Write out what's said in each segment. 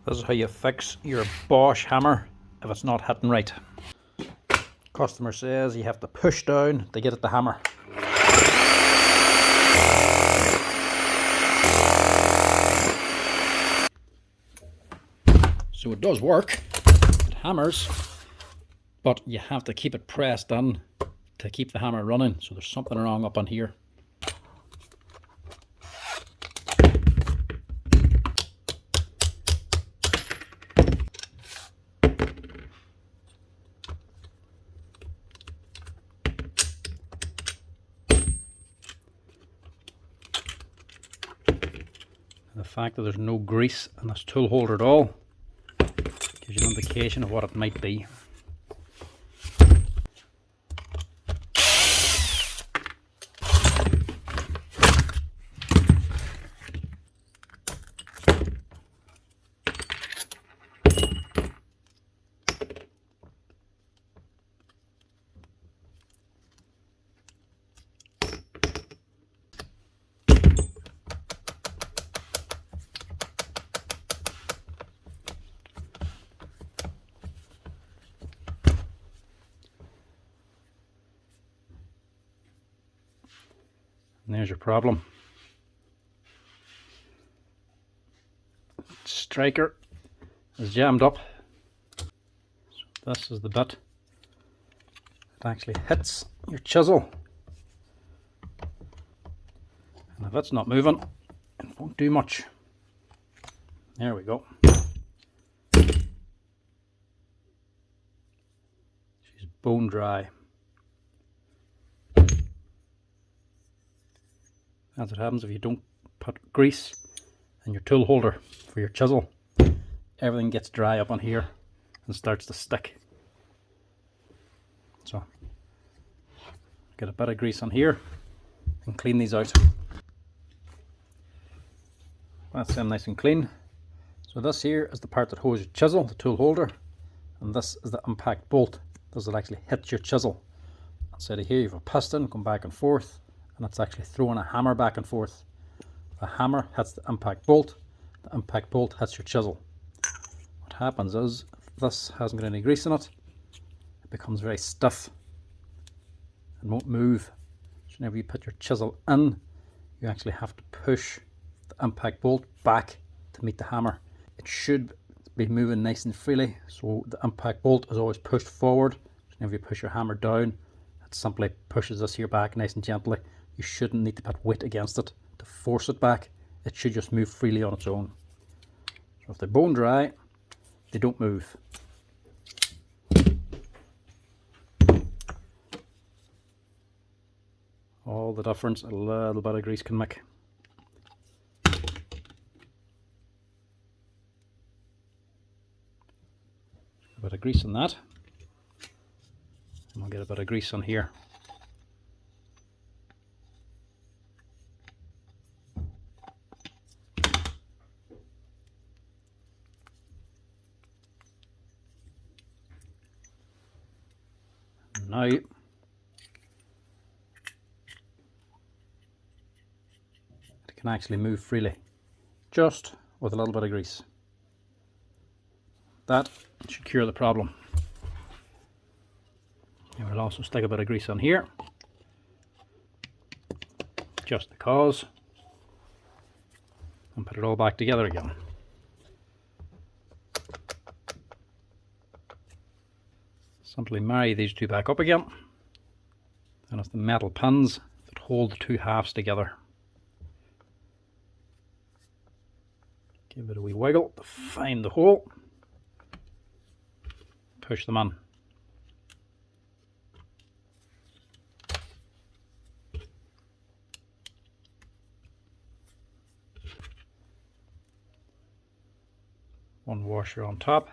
This is how you fix your Bosch hammer if it's not hitting right. Customer says you have to push down to get it to hammer. So it does work, it hammers, but you have to keep it pressed in to keep the hammer running. So there's something wrong up on here. The fact that there's no grease in this tool holder at all gives you an indication of what it might be. And there's your problem. Striker is jammed up. So this is the bit that actually hits your chisel. And if it's not moving, it won't do much. There we go. She's bone dry. That's what happens if you don't put grease in your tool holder for your chisel. Everything gets dry up on here and starts to stick. So get a bit of grease on here and clean these out. That's them nice and clean. So this here is the part that holds your chisel, the tool holder, and this is the impact bolt. This will actually hit your chisel. Instead of here you have a piston going back and forth, and it's actually throwing a hammer back and forth. The hammer hits the impact bolt hits your chisel. What happens is, if this hasn't got any grease in it, it becomes very stiff and won't move. So whenever you put your chisel in, you actually have to push the impact bolt back to meet the hammer. It should be moving nice and freely, so the impact bolt is always pushed forward. So whenever you push your hammer down, it simply pushes this here back nice and gently. You shouldn't need to put weight against it to force it back. It should just move freely on its own. So if they're bone dry, they don't move. All the difference a little bit of grease can make. A bit of grease on that, and we'll get a bit of grease on here. Now it can actually move freely, just with a little bit of grease. That should cure the problem. And we'll also stick a bit of grease on here, just because, and put it all back together again. Simply marry these two back up again, and it's the metal pins that hold the two halves together. Give it a wee wiggle to find the hole, push them in. One washer on top,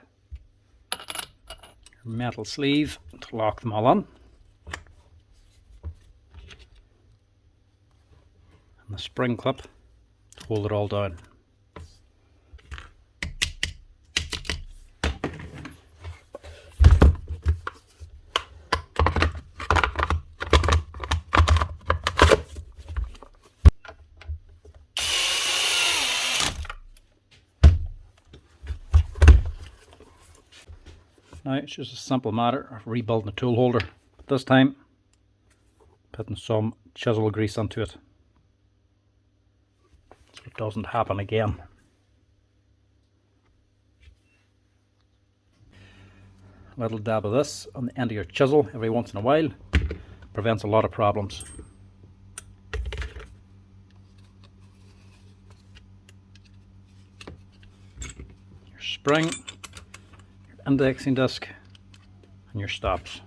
metal sleeve to lock them all in, and the spring clip to hold it all down. Now it's just a simple matter of rebuilding the tool holder, but this time putting some chisel grease into it so it doesn't happen again. A little dab of this on the end of your chisel every once in a while prevents a lot of problems. Your spring, your indexing disc, and your stops.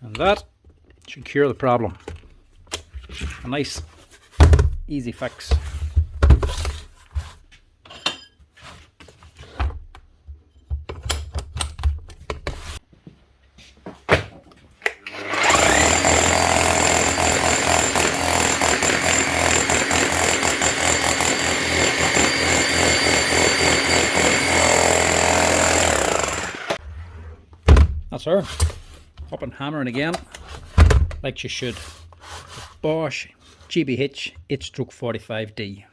And that should cure the problem. A nice, easy fix. That's her. Up and hammering again, like you should. Bosch GBH 8/45D.